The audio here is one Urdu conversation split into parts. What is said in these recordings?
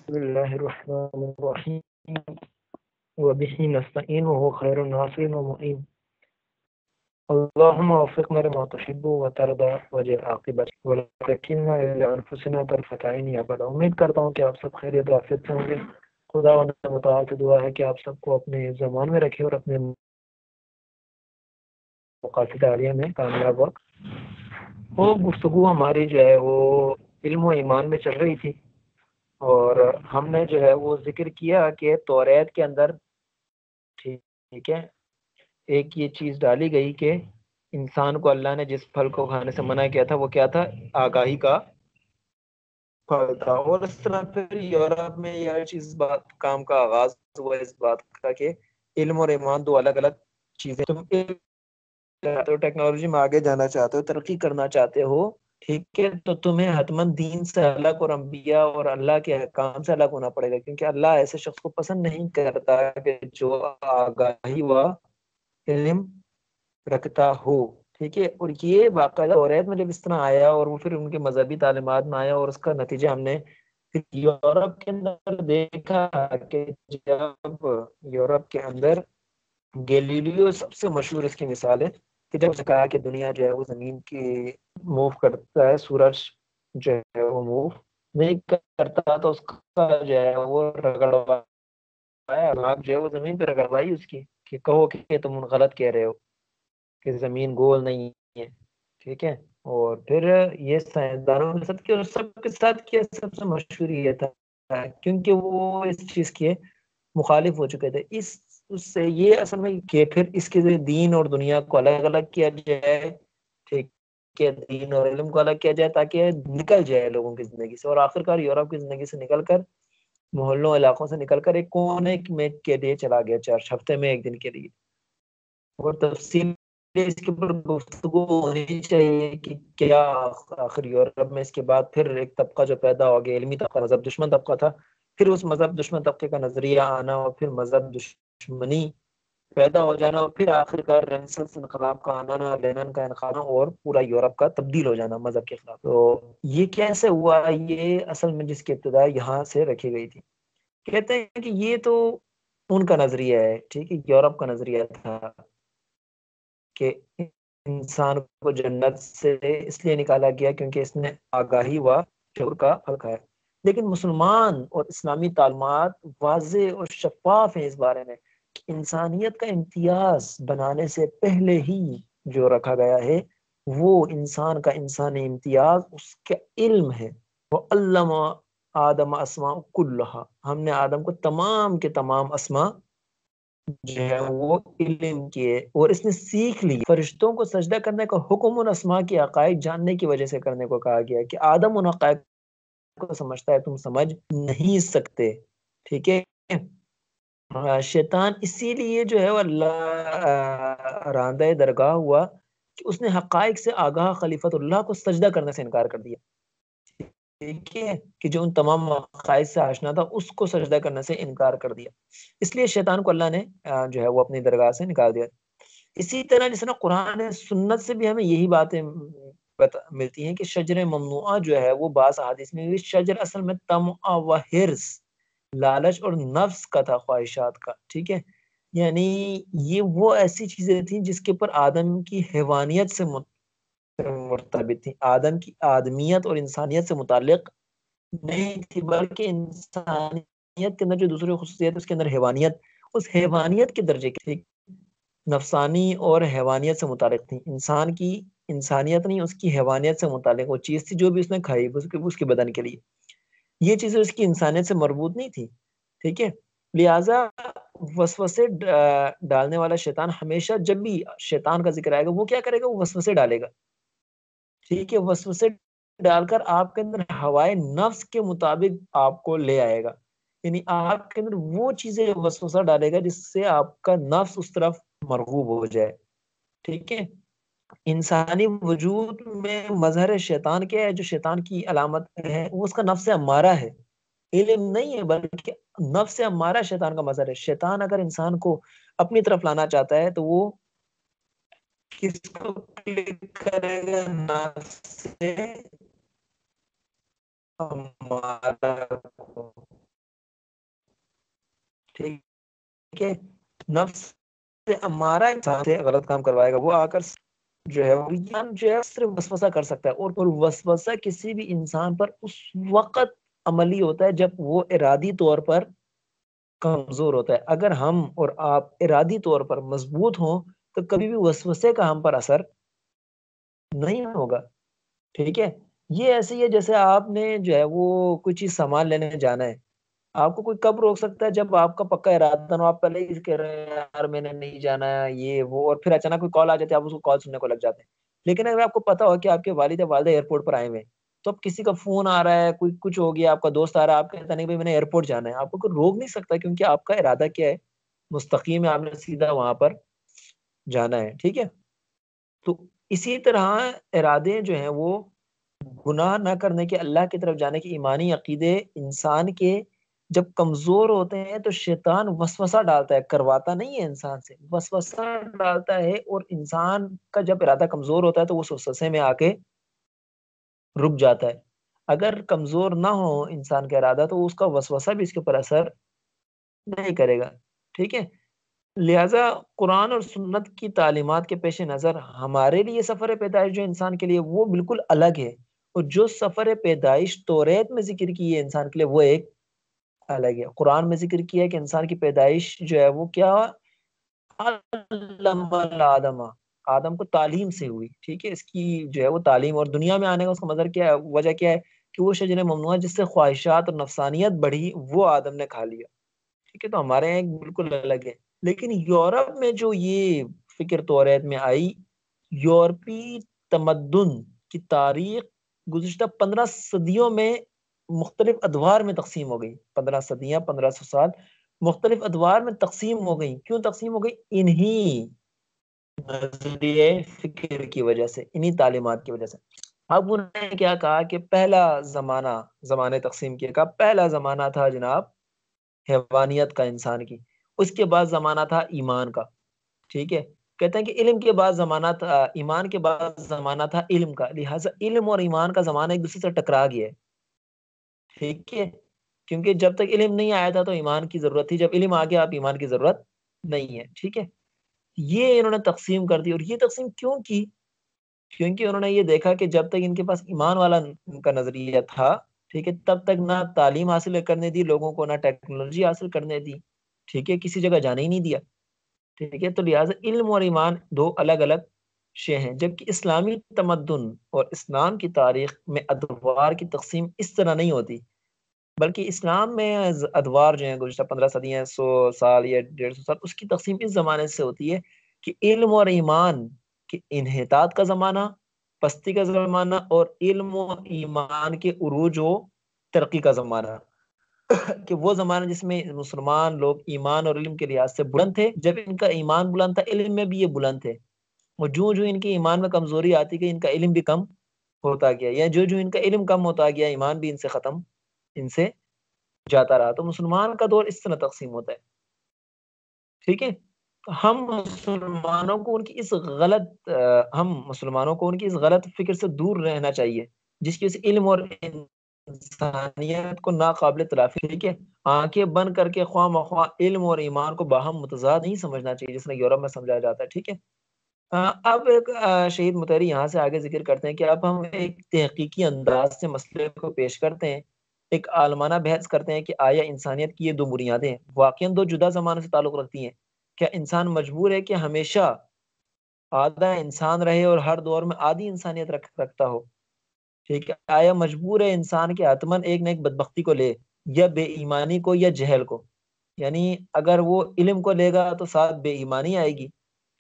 بسم اللہ الرحمن الرحیم وبہ نستعین وهو خیر الناصرین ومعین اللهم وفقنا لما تحب وترضى واجعل عاقبتنا ولا تكلنا الى انفسنا طرفة عین یا ابدا۔ امید کرتا ہوں کہ آپ سب خیریت و عافیت سے ہوں گے۔ خدا متعال سے دعا ہے کہ آپ سب کو اپنے زمان میں رکھے اور اپنے مقاصد عالیہ میں کامیاب ہو۔ وہ گفتگو ہماری جو ہے وہ علم و ایمان میں چل رہی تھی، اور ہم نے جو ہے وہ ذکر کیا کہ توریت کے اندر ٹھیک ہے ایک یہ چیز ڈالی گئی کہ انسان کو اللہ نے جس پھل کو کھانے سے منع کیا تھا وہ کیا تھا؟ آگاہی کا پھل تھا۔ اور اس طرح پھر یورپ میں یہ ہر چیز بات کام کا آغاز ہوا اس بات کا کہ علم اور ایمان دو الگ الگ چیزیں۔ تم چاہتے ہو ٹیکنالوجی میں آگے جانا چاہتے ہو، ترقی کرنا چاہتے ہو، ٹھیک ہے، تو تمہیں حتماً دین سے الگ اور انبیاء اور اللہ کے احکام سے الگ ہونا پڑے گا، کیونکہ اللہ ایسے شخص کو پسند نہیں کرتا کہ جو آگاہی و علم رکھتا ہو، ٹھیک ہے۔ اور یہ باقاعدہ توریت میں جب اس طرح آیا اور وہ پھر ان کے مذہبی تعلیمات میں آیا، اور اس کا نتیجہ ہم نے پھر یورپ کے اندر دیکھا کہ جب یورپ کے اندر گیلیلیو سب سے مشہور اس کی مثال ہے کہ جب اس نے کہا کہ دنیا جو ہے وہ زمین کی موو کرتا ہے، سورج جو ہے وہ موو نہیں کرتا، تو اس کا جو ہے وہ رگڑوایا، آگ جو ہے وہ زمین پہ رگڑوائی اس کی کہ کہو کہ تم غلط کہہ رہے ہو کہ زمین گول نہیں ہے، ٹھیک ہے۔ اور پھر یہ سائنسدانوں کے ساتھ کیا، اور سب کے ساتھ کیا، سب سے مشہور یہ تھا کیونکہ وہ اس چیز کے مخالف ہو چکے تھے۔ اس سے یہ اصل میں کہ پھر اس کے ذریعے دین اور دنیا کو الگ الگ کیا جائے، ٹھیک ہے، دین اور علم کو الگ کیا جائے تاکہ نکل جائے لوگوں کی زندگی سے، اور آخرکار یورپ کی زندگی سے نکل کر، محلوں علاقوں سے نکل کر ایک کونے میں کے لیے چلا گیا، 4 ہفتے میں 1 دن کے لیے۔ اور تفصیل اس کے اوپر گفتگو ہونی چاہیے کہ کیا آخر یورپ میں اس کے بعد پھر ایک طبقہ جو پیدا ہو گیا، علمی طبقہ، مذہب دشمن طبقہ تھا، پھر اس مذہب دشمن طبقے کا نظریہ آنا، اور پھر مذہب دشمنی پیدا ہو جانا، اور پھر آخر کار رینسنس انقلاب کا آنا، لینن کا انقلاب، اور پورا یورپ کا تبدیل ہو جانا مذہب کے خلاف۔ تو یہ کیسے ہوا؟ یہ اصل میں جس کی ابتدا یہاں سے رکھی گئی تھی، کہتے ہیں کہ یہ تو ان کا نظریہ ہے، ٹھیک ہے، یورپ کا نظریہ تھا کہ انسان کو جنت سے اس لیے نکالا گیا کیونکہ اس نے آگاہی و شعور کا پھل کھایا۔ لیکن مسلمان اور اسلامی تعلیمات واضح اور شفاف ہیں اس بارے میں کہ انسانیت کا امتیاز بنانے سے پہلے ہی جو رکھا گیا ہے وہ انسان کا انسانی امتیاز اس کا علم ہے۔ وہ علم آدم اسماء کلھا، ہم نے آدم کو تمام کے تمام اسماء جو ہے وہ علم کیے، اور اس نے سیکھ لی۔ فرشتوں کو سجدہ کرنے کا حکم ان اسماء کی حقائق جاننے کی وجہ سے کرنے کو کہا گیا کہ آدم ان حقائق کو سمجھتا ہے، تم سمجھ نہیں سکتے، ٹھیک ہے۔ شیطان اسی لیے جو ہے وہ اللہ راندہ درگاہ ہوا کہ اس نے حقائق سے آگاہ خلیفت اللہ کو سجدہ کرنے سے انکار کر دیا، ٹھیک ہے، کہ جو ان تمام حقائق سے آشنا تھا اس کو سجدہ کرنے سے انکار کر دیا۔ اس لیے شیطان کو اللہ نے جو ہے وہ اپنی درگاہ سے نکال دیا۔ اسی طرح جس طرح قرآن سنت سے بھی ہمیں یہی باتیں ملتی ہیں کہ شجر ممنوعہ جو ہے وہ بعض احادیث میں شجر اصل میں طمع و حرص، لالچ اور نفس کا تھا، خواہشات کا، ٹھیک ہے۔ یعنی یہ وہ ایسی چیزیں تھیں جس کے اوپر آدم کی حیوانیت سے مرتبط تھی، آدم کی آدمیت اور انسانیت سے متعلق نہیں تھی، بلکہ انسانیت کے اندر جو دوسری خصوصیت اس کے اندر حیوانیت، اس حیوانیت کے درجے کی تھی، نفسانی اور حیوانیت سے متعلق تھی۔ انسان کی انسانیت نہیں، اس کی حیوانیت سے متعلق وہ چیز تھی جو بھی اس نے کھائی اس کے بدن کے لیے، یہ چیزیں اس کی انسانیت سے مربوط نہیں تھی، ٹھیک ہے۔ لہٰذا وسوسے ڈالنے والا شیطان ہمیشہ جب بھی شیطان کا ذکر آئے گا وہ کیا کرے گا؟ وہ وسوسے ڈالے گا، ٹھیک ہے، وسوسے ڈال کر آپ کے اندر ہوائے نفس کے مطابق آپ کو لے آئے گا، یعنی آپ کے اندر وہ چیزیں وسوسہ ڈالے گا جس سے آپ کا نفس اس طرف مرغوب ہو جائے، ٹھیک ہے۔ انسانی وجود میں مظہر شیطان کیا ہے؟ جو شیطان کی علامت ہے وہ اس کا نفس امارہ ہے، علم نہیں ہے، بلکہ نفس امارہ شیطان کا مظہر ہے۔ شیطان اگر انسان کو اپنی طرف لانا چاہتا ہے تو وہ کس کو کلک کرے گا؟ نفس امارہ کو، ٹھیک ہے، نفس سے ہمارا انسان سے غلط کام کروائے گا، وہ آ کر جو ہے صرف وسوسہ کر سکتا ہے، اور وسوسہ کسی بھی انسان پر اس وقت عملی ہوتا ہے جب وہ ارادی طور پر کمزور ہوتا ہے۔ اگر ہم اور آپ ارادی طور پر مضبوط ہوں تو کبھی بھی وسوسے کا ہم پر اثر نہیں ہوگا، ٹھیک ہے۔ یہ ایسے ہی ہے جیسے آپ نے جو ہے وہ کوئی چیز سامان لینے جانا ہے، آپ کو کوئی کب روک سکتا ہے؟ جب آپ کا پکا ارادہ نہ ہو، آپ پہلے ہی کہہ رہے ہیں یار میں نے نہیں جانا ہے یہ وہ، اور پھر اچانک کوئی کال آ جاتی ہے، آپ اس کو کال سننے کو لگ جاتے ہیں۔ لیکن اگر آپ کو پتا ہو کہ آپ کے والد یا والدہ ایئرپورٹ پر آئے ہوئے ہیں، تو اب کسی کا فون آ رہا ہے، کوئی کچھ ہو گیا، آپ کا دوست آ رہا ہے، آپ کہتا نہیں بھائی میں نے ایئرپورٹ جانا ہے، آپ کو کوئی روک نہیں سکتا، کیونکہ آپ کا ارادہ کیا ہے؟ مستقیم ہے، آپ نے سیدھا وہاں پر جانا ہے، ٹھیک ہے۔ تو اسی طرح ارادے جو ہیں وہ گناہ نہ کرنے کے، اللہ کی طرف جانے کے ایمانی عقیدے انسان کے جب کمزور ہوتے ہیں تو شیطان وسوسہ ڈالتا ہے، کرواتا نہیں ہے انسان سے، وسوسہ ڈالتا ہے، اور انسان کا جب ارادہ کمزور ہوتا ہے تو وہ وسوسے میں آ کے رک جاتا ہے۔ اگر کمزور نہ ہو انسان کا ارادہ تو اس کا وسوسہ بھی اس کے اوپر اثر نہیں کرے گا، ٹھیک ہے۔ لہذا قرآن اور سنت کی تعلیمات کے پیش نظر ہمارے لیے سفر پیدائش جو انسان کے لیے وہ بالکل الگ ہے، اور جو سفر پیدائش توریت میں ذکر کی ہے انسان کے لیے وہ ایک الگ ہے۔ قرآن میں ذکر کیا ہے کہ انسان کی پیدائش جو ہے وہ کیا، علم آدم، آدم کو تعلیم سے ہوئی، ٹھیک ہے۔ اس کی جو ہے وہ تعلیم، اور دنیا میں آنے کا اس کا مظہر کیا ہے، وجہ کیا ہے کہ وہ شجر ممنوعہ جس سے خواہشات اور نفسانیت بڑھی وہ آدم نے کھا لیا، ٹھیک ہے۔ تو ہمارے یہاں ایک بالکل الگ ہے۔ لیکن یورپ میں جو یہ فکر توریت میں آئی، یورپی تمدن کی تاریخ گزشتہ 15 صدیوں میں مختلف ادوار میں تقسیم ہو گئی، 15 صدیاں، 1500 سال مختلف ادوار میں تقسیم ہو گئی۔ کیوں تقسیم ہو گئی؟ انہی نظریے فکر کی وجہ سے، انہی تعلیمات کی وجہ سے۔ اب انہوں نے کیا کہا کہ پہلا زمانے تقسیم کیا، کہا پہلا زمانہ تھا جناب حیوانیت کا، انسان کی، اس کے بعد زمانہ تھا ایمان کا، ٹھیک ہے۔ کہتے ہیں کہ علم کے بعد زمانہ تھا، ایمان کے بعد زمانہ تھا علم کا، لہٰذا علم اور ایمان کا زمانہ ایک دوسرے سے ٹکرا گیا ہے، ٹھیک ہے۔ کیونکہ جب تک علم نہیں آیا تھا تو ایمان کی ضرورت تھی، جب علم آ گیا اب ایمان کی ضرورت نہیں ہے، ٹھیک ہے۔ یہ انہوں نے تقسیم کر دی، اور یہ تقسیم کیوں کی؟ کیونکہ انہوں نے یہ دیکھا کہ جب تک ان کے پاس ایمان والا ان کا نظریہ تھا، ٹھیک ہے، تب تک نہ تعلیم حاصل کرنے دی لوگوں کو، نہ ٹیکنالوجی حاصل کرنے دی، ٹھیک ہے، کسی جگہ جانے ہی نہیں دیا، ٹھیک ہے۔ تو لہٰذا علم اور ایمان دو الگ الگ شے ہیں، جبکہ اسلامی تمدن اور اسلام کی تاریخ میں ادوار کی تقسیم اس طرح نہیں ہوتی، بلکہ اسلام میں ادوار جو ہیں گزشتہ 15 صدیاں، 100 سال یا 150 سال، اس کی تقسیم اس زمانے سے ہوتی ہے کہ علم اور ایمان کے انحطاط کا زمانہ، پستی کا زمانہ، اور علم و ایمان کے عروج و ترقی کا زمانہ، کہ وہ زمانہ جس میں مسلمان لوگ ایمان اور علم کے لحاظ سے بلند تھے، جب ان کا ایمان بلند تھا علم میں بھی یہ بلند تھے، اور جو جو ان کے ایمان میں کمزوری آتی گئی ان کا علم بھی کم ہوتا گیا، یا جو جو ان کا علم کم ہوتا گیا ایمان بھی ان سے ختم ان سے جاتا رہا۔ تو مسلمان کا دور اس طرح تقسیم ہوتا ہے، ٹھیک ہے۔ ہم مسلمانوں کو ان کی اس غلط فکر سے دور رہنا چاہیے، جس کی وجہ سے علم اور انسانیت کو ناقابل تلافی، ٹھیک ہے۔ آنکھیں بند کر کے خواہ مخواہ علم اور ایمان کو باہم متضاد نہیں سمجھنا چاہیے، جس نے یورپ میں سمجھایا جاتا ہے، ٹھیک ہے۔ اب ایک شہید مطہری یہاں سے آگے ذکر کرتے ہیں کہ اب ہم ایک تحقیقی انداز سے مسئلے کو پیش کرتے ہیں، ایک عالمانہ بحث کرتے ہیں کہ آیا انسانیت کی یہ دو بنیادیں واقعاً دو جدا زمانوں سے تعلق رکھتی ہیں؟ کیا انسان مجبور ہے کہ ہمیشہ آدھا انسان رہے اور ہر دور میں آدھی انسانیت رکھتا ہو؟ ٹھیک ہے، آیا مجبور ہے انسان کے حتماً ایک نہ ایک بدبختی کو لے، یا بے ایمانی کو یا جہل کو؟ یعنی اگر وہ علم کو لے گا تو ساتھ بے ایمانی آئے گی،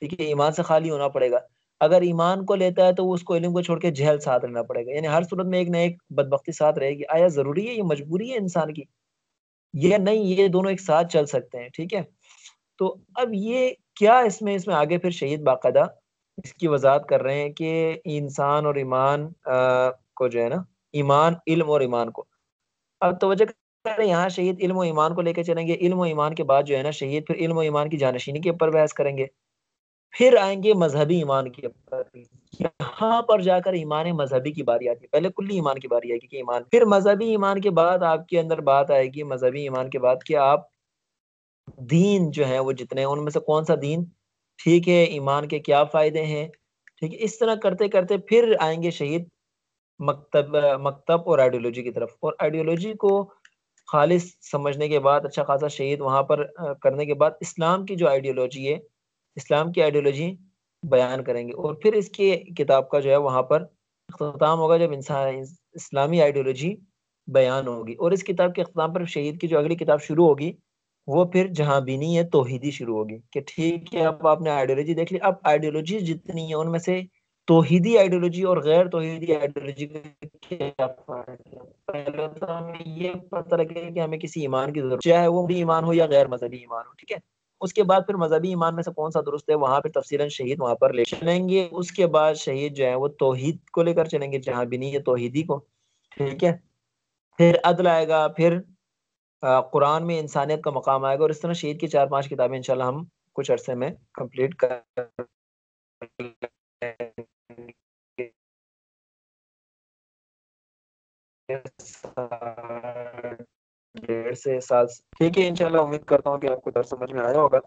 ٹھیک ہے، ایمان سے خالی ہونا پڑے گا۔ اگر ایمان کو لیتا ہے تو وہ اس کو علم کو چھوڑ کے جہل ساتھ رہنا پڑے گا، یعنی ہر صورت میں ایک نہ ایک بدبختی ساتھ رہے گی۔ آیا ضروری ہے، یہ مجبوری ہے انسان کی؟ یہ نہیں، یہ دونوں ایک ساتھ چل سکتے ہیں، ٹھیک ہے۔ تو اب یہ کیا اس میں آگے پھر شہید باقاعدہ اس کی وضاحت کر رہے ہیں کہ انسان اور ایمان کو جو ہے نا، ایمان، علم اور ایمان کو، اب توجہ کریں، یہاں شہید علم و ایمان کو لے کے چلیں گے، علم و ایمان کے بعد جو ہے نا شہید پھر علم و ایمان کی جانشینی کے اوپر بحث کریں گے، پھر آئیں گے مذہبی ایمان کے اوپر، یہاں پر جا کر ایمان مذہبی کی باری آتی ہے، پہلے کلی ایمان کی باری آئے گی کہ ایمان، پھر مذہبی ایمان کے بعد آپ کے اندر بات آئے گی، مذہبی ایمان کے بعد کہ آپ دین جو ہے وہ جتنے ہیں ان میں سے کون سا دین ٹھیک ہے، ایمان کے کیا فائدے ہیں، ٹھیک ہے، اس طرح کرتے کرتے پھر آئیں گے شہید مکتب اور آئیڈیولوجی کی طرف، اور آئیڈیولوجی کو خالص سمجھنے کے بعد اچھا خاصا شہید وہاں پر کرنے کے بعد اسلام کی جو آئیڈیولوجی ہے، اسلام کی آئیڈیولوجی بیان کریں گے، اور پھر اس کی کتاب کا جو ہے وہاں پر اختتام ہوگا جب انسان اسلامی آئیڈیولوجی بیان ہوگی، اور اس کتاب کے اختتام پر شہید کی جو اگلی کتاب شروع ہوگی وہ پھر جہاں بینی ہے توحیدی شروع ہوگی، کہ ٹھیک ہے اب آپ نے آئیڈیولوجی دیکھ لی، اب آئیڈیولوجی جتنی ہے ان میں سے توحیدی آئیڈیولوجی اور غیر توحیدی آئیڈیولوجی کا کیا فرق ہے؟ پہلے تو ہمیں یہ پتہ لگے کہ ہمیں کسی ایمان کی ضرورت، چاہے وہ بھی ایمان ہو یا غیر مذہبی ایمان ہو، ٹھیک ہے، اس کے بعد پھر مذہبی ایمان میں سے کون سا درست ہے وہاں پہ تفصیلاً شہید وہاں پر لے چلیں گے، اس کے بعد شہید جو ہے وہ توحید کو لے کر چلیں گے، جہاں بینی ہے توحیدی کو، ٹھیک ہے، پھر عدل آئے گا، پھر قرآن میں انسانیت کا مقام آئے گا، اور اس طرح شہید کی 4-5 کتابیں انشاءاللہ ہم کچھ عرصے میں کمپلیٹ کر 1.5 سے 7، ٹھیک ہے، انشاءاللہ امید کرتا ہوں کہ آپ کو درس سمجھ میں آیا ہوگا۔